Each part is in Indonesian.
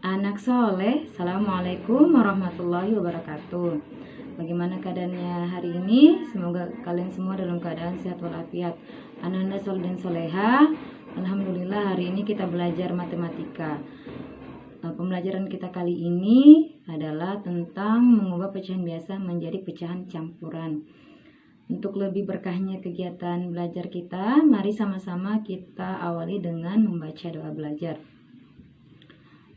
Anak soleh, Assalamualaikum warahmatullahi wabarakatuh. Bagaimana keadaannya hari ini? Semoga kalian semua dalam keadaan sehat walafiat. Anak-anak soleh dan soleha, alhamdulillah hari ini kita belajar matematika. Pembelajaran kita kali ini adalah tentang mengubah pecahan biasa menjadi pecahan campuran. Untuk lebih berkahnya kegiatan belajar kita, mari sama-sama kita awali dengan membaca doa belajar.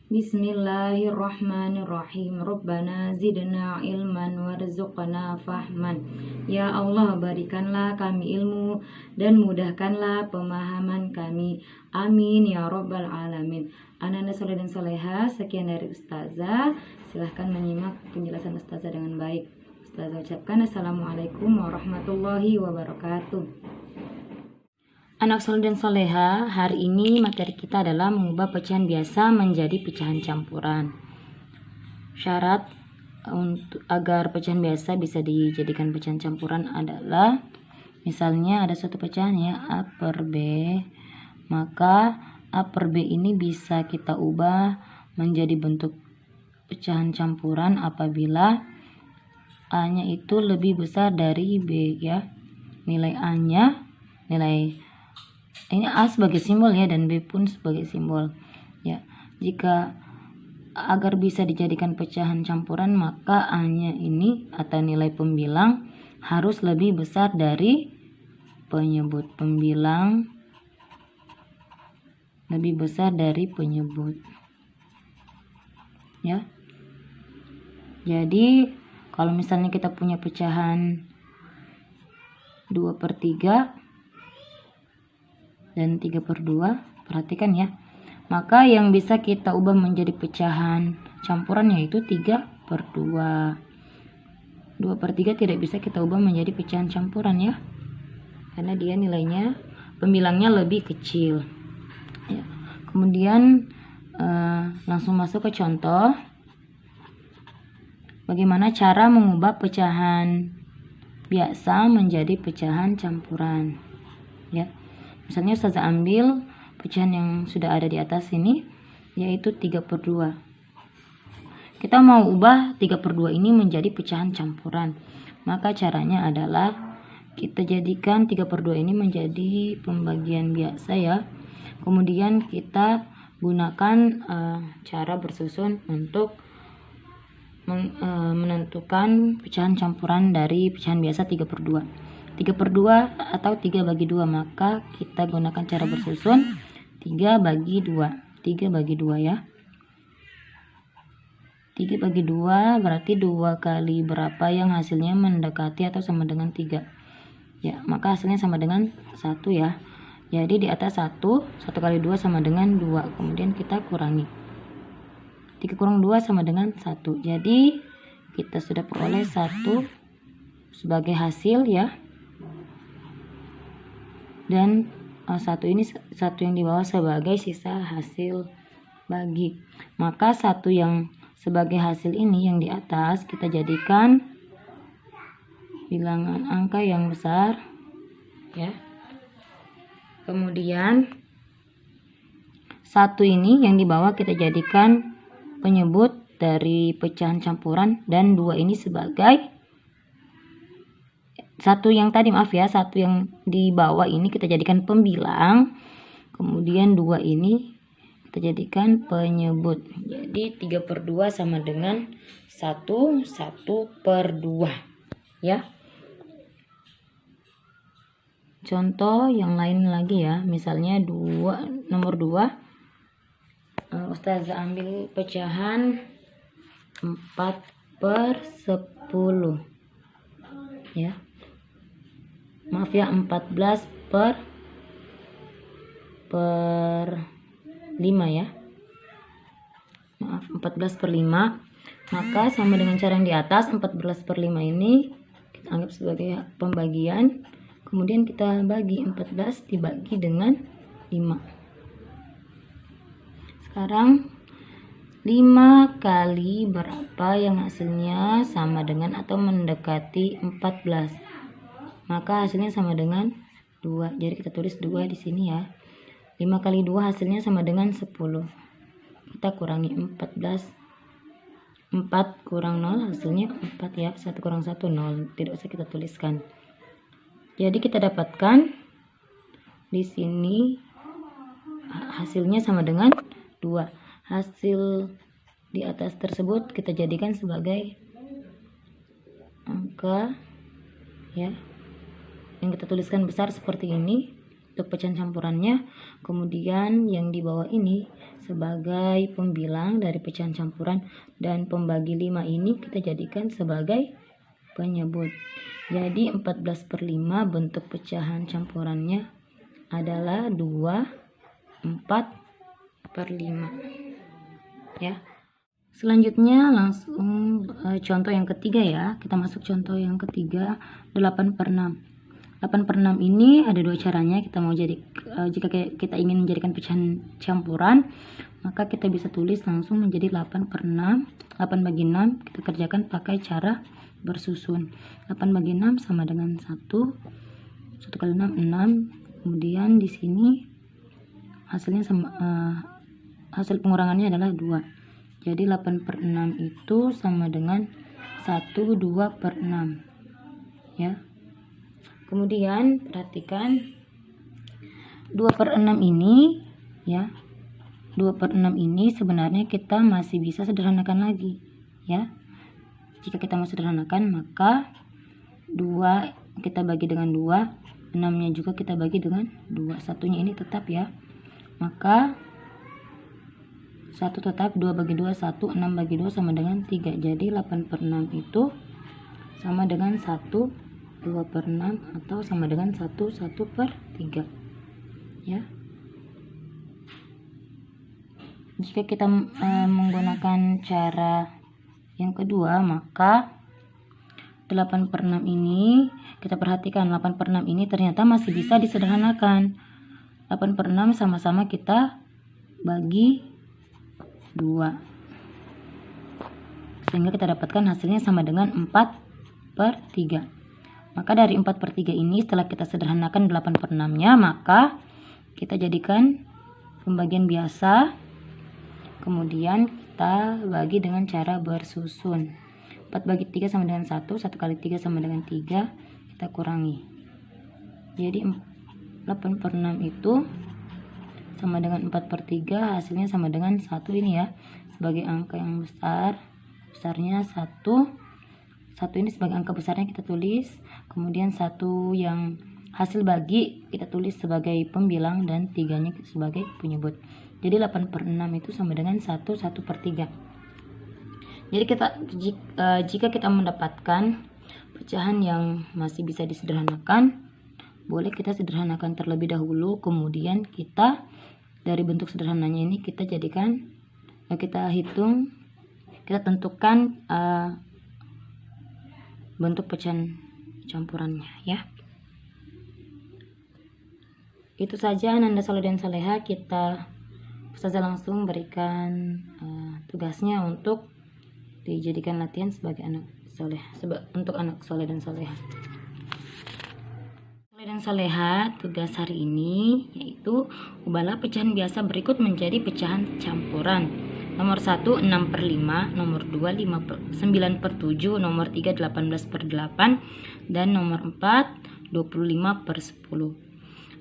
Bismillahirrahmanirrahim. Rabbana zidna ilman warzuqna fahman. Ya Allah, berikanlah kami ilmu dan mudahkanlah pemahaman kami. Amin ya rabbal alamin. Anak-anak soleh dan soleha, sekian dari Ustazah. Silahkan menyimak penjelasan Ustazah dengan baik. Ustazah ucapkan Assalamualaikum warahmatullahi wabarakatuh. Anak soleh dan soleha, hari ini materi kita adalah mengubah pecahan biasa menjadi pecahan campuran. Syarat agar pecahan biasa bisa dijadikan pecahan campuran adalah, misalnya ada suatu pecahan ya, A per B, maka A per B ini bisa kita ubah menjadi bentuk pecahan campuran apabila A-nya itu lebih besar dari B ya. Nilai A-nya, ini A sebagai simbol ya, dan B pun sebagai simbol ya. Jika agar bisa dijadikan pecahan campuran, maka A-nya ini atau nilai pembilang harus lebih besar dari penyebut. Pembilang lebih besar dari penyebut ya. Jadi kalau misalnya kita punya pecahan 2/3 dan 3/2, perhatikan ya, maka yang bisa kita ubah menjadi pecahan campuran yaitu 3/2. 2/3 tidak bisa kita ubah menjadi pecahan campuran ya, karena dia nilainya, pembilangnya lebih kecil ya. Kemudian langsung masuk ke contoh bagaimana cara mengubah pecahan biasa menjadi pecahan campuran ya. Misalnya Ustazah ambil pecahan yang sudah ada di atas ini, yaitu 3/2. Kita mau ubah 3/2 ini menjadi pecahan campuran. Maka caranya adalah kita jadikan 3/2 ini menjadi pembagian biasa ya. Kemudian kita gunakan cara bersusun untuk menentukan pecahan campuran dari pecahan biasa 3/2. 3/2 atau 3/2, maka kita gunakan cara bersusun 3/2. 3/2 ya. 3/2 berarti 2 kali berapa yang hasilnya mendekati atau sama dengan 3 ya, maka hasilnya sama dengan 1 ya. Jadi di atas 1 kali 2 sama dengan 2, kemudian kita kurangi, 3 kurang 2 sama dengan 1. Jadi kita sudah peroleh 1 sebagai hasil ya, dan satu yang di bawah sebagai sisa hasil bagi. Maka 1 yang sebagai hasil ini yang di atas kita jadikan bilangan angka yang besar ya. Kemudian 1 ini yang di bawah kita jadikan penyebut dari pecahan campuran, dan 2 ini sebagai 1 yang tadi, maaf ya, 1 yang di bawah ini kita jadikan pembilang, kemudian 2 ini kita jadikan penyebut. Jadi 3/2 sama dengan 1/2 ya. Contoh yang lain lagi ya, misalnya nomor 2, Ustazah ambil pecahan 4/10 ya. Maaf ya, 14/5 ya. Maaf, 14/5. Maka sama dengan cara yang di atas, 14/5 ini kita anggap sebagai pembagian. Kemudian kita bagi 14 dibagi dengan 5. Sekarang 5 kali berapa yang hasilnya sama dengan atau mendekati 14? Maka hasilnya sama dengan 2. Jadi kita tulis 2 di sini ya. 5 kali 2 hasilnya sama dengan 10. kita kurangi 4 kurang 0 hasilnya 4 ya. 1 kurang 1 0, tidak usah kita tuliskan. Jadi kita dapatkan di sini hasilnya sama dengan 2. Hasil di atas tersebut kita jadikan sebagai angka ya, yang kita tuliskan besar seperti ini untuk pecahan campurannya. Kemudian yang di bawah ini sebagai pembilang dari pecahan campuran, dan pembagi 5 ini kita jadikan sebagai penyebut. Jadi 14/5 bentuk pecahan campurannya adalah 2/4/5 ya. Selanjutnya langsung contoh yang ketiga ya. Kita masuk contoh yang ketiga, 8/6. 8/6 ini ada 2 caranya. Kita mau jika kita ingin menjadikan pecahan campuran, maka kita bisa tulis langsung menjadi 8/6. 8/6 kita kerjakan pakai cara bersusun. 8/6 sama dengan 1. 1 kali 6 6. Kemudian di sini hasilnya sama, hasil pengurangannya adalah 2. Jadi 8/6 itu sama dengan 1 2/6 ya. Kemudian perhatikan 2/6 ini ya. 2/6 ini sebenarnya kita masih bisa sederhanakan lagi ya. Jika kita mau sederhanakan, maka 2 kita bagi dengan 2, 6-nya juga kita bagi dengan 2. Satunya ini tetap ya. Maka 1 tetap, 2 bagi 2 1, 6 bagi 2 sama dengan 3. Jadi 8/6 itu sama dengan 1 2/6 atau sama dengan 1 1/3 ya. Jika kita menggunakan cara yang kedua, maka 8/6 ini kita perhatikan, 8/6 ini ternyata masih bisa disederhanakan. 8/6 sama-sama kita bagi 2, sehingga kita dapatkan hasilnya sama dengan 4/3. Maka dari 4/3 ini setelah kita sederhanakan 8/6-nya, maka kita jadikan pembagian biasa, kemudian kita bagi dengan cara bersusun. 4 bagi 3 sama dengan 1, 1 kali 3 sama dengan 3, kita kurangi. Jadi 8/6 itu sama dengan 4/3, hasilnya sama dengan 1 ini ya. Sebagai angka yang besar, besarnya 1. 1 ini sebagai angka besarnya kita tulis. Kemudian 1 yang hasil bagi kita tulis sebagai pembilang, dan 3-nya sebagai penyebut. Jadi 8/6 itu sama dengan 1/3. Jadi jika kita mendapatkan pecahan yang masih bisa disederhanakan, boleh kita sederhanakan terlebih dahulu, kemudian kita dari bentuk sederhananya ini kita jadikan, kita hitung, kita tentukan bentuk pecahan campurannya ya. Itu saja Ananda Soleh dan Soleha. Ustazah langsung berikan tugasnya untuk dijadikan latihan sebagai anak soleh, untuk anak soleh dan soleha. Soleh dan soleha, tugas hari ini yaitu ubahlah pecahan biasa berikut menjadi pecahan campuran. Nomor 1 6/5, nomor 2 9/7, nomor 3 18/8, dan nomor 4 25/10.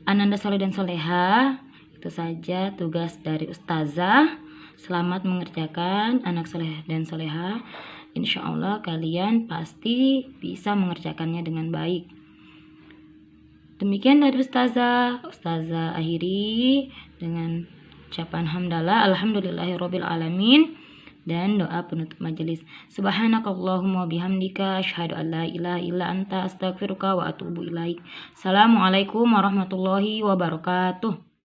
Ananda Soleh dan Soleha, itu saja tugas dari Ustazah. Selamat mengerjakan anak soleh dan soleha. Insya Allah kalian pasti bisa mengerjakannya dengan baik. Demikian dari Ustazah. Ustazah akhiri dengan ucapan hamdalah, alhamdulillahirabbil alamin, dan doa penutup majelis. Subhanakallahumma bihamdika asyhadu an la ilaha illa anta astaghfiruka wa atubu ilaik. Assalamualaikum warahmatullahi wabarakatuh.